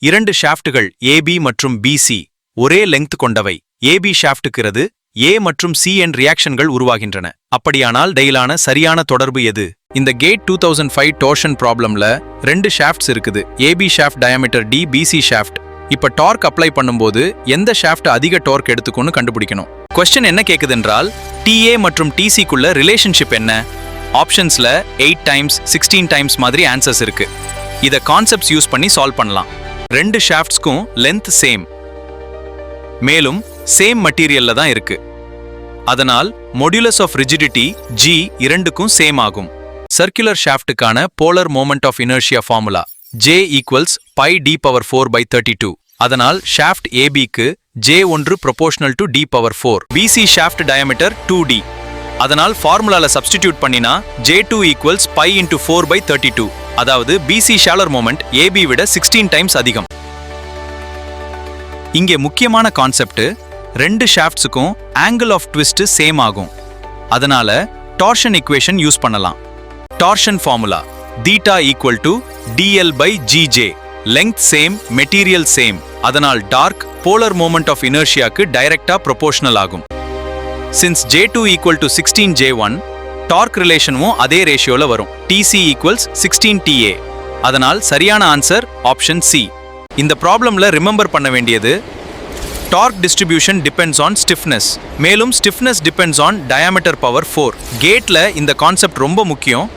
இரண்டு ஷாஃப்ட்டுகள் ஏபி மற்றும் பிசி ஒரே லெங்த் கொண்டவை. ஏபி ஷாஃப்ட்டுக்கிறது ஏ மற்றும் சி என் ரியாக்ஷன்கள் உருவாகின்றன. அப்படியானால் இடையிலான சரியான தொடர்பு எது? இந்த கேட் 2005 டோர்ஷன் ப்ராப்ளம்ல ரெண்டு ஷாஃப்ட்ஸ் இருக்குது. AB shaft diameter D, BC shaft. இப்ப டார்க் அப்ளை பண்ணும்போது எந்த ஷாஃப்ட் அதிக டார்க் எடுத்துக்கொண்டு கண்டுபிடிக்கணும். கொஸ்டின் என்ன கேக்குதுன்றால் டிஏ மற்றும் டிசிக்குள்ள ரிலேஷன்ஷிப் என்ன? ஆப்ஷன்ஸ்ல 8 டைம்ஸ் 16 டைம்ஸ் மாதிரி ஆன்சர்ஸ் இருக்கு. இத கான்செப்ட்ஸ் யூஸ் பண்ணி சால்வ் பண்ணலாம். ரெண்டு ஷாஃப்ட்ஸ்க்கும் லென்த் சேம், மேலும் சேம் மெட்டீரியல்ல தான் இருக்கு. அதனால் மோடுலஸ் ஆஃப் ரிஜிடிட்டி ஜி இரண்டுக்கும் சேம் ஆகும். சர்க்குலர் ஷாஃப்ட்டுக்கான polar moment of inertia formula J equals pi d⁴/32. அதனால் ஷாஃப்ட் ஏபிக்கு J1 proportional to d⁴. BC shaft diameter 2d. அதனால் ஃபார்முலால சப்ஸ்டிடியூட் பண்ணினா J2 ஈக்குவல்ஸ் பை × 4/32. அதாவது பிசி ஷாலர் மோமெண்ட் ஏபி விட 16 times அதிகம். இங்கே முக்கியமான கான்செப்ட், ரெண்டு ஷாஃப்ட்ஸுக்கும் ஆங்கிள் ஆஃப் ட்விஸ்ட் சேம் ஆகும். அதனால டார்ஷன் ஈக்குவேஷன் யூஸ் பண்ணலாம். Torsion formula θ equal to dl/gj. Length same, material same. அதனால் டார்க் போலர் மோமெண்ட் ஆஃப் இனர்ஷியாக்கு டைரக்டா ப்ரொபோர்ஷனல் ஆகும். Since J2 equal to 16J1, torque ரிலேஷனும் அதே ரேஷியோல வரும். TC equals 16TA. அதனால் சரியான ஆன்சர் ஆப்ஷன் சி. இந்த ப்ராப்ளம்ல ரிமெம்பர் பண்ண வேண்டியது, torque distribution depends on stiffness, மேலும் stiffness depends on diameter power 4. கேட்ல இந்த கான்செப்ட் ரொம்ப முக்கியம்.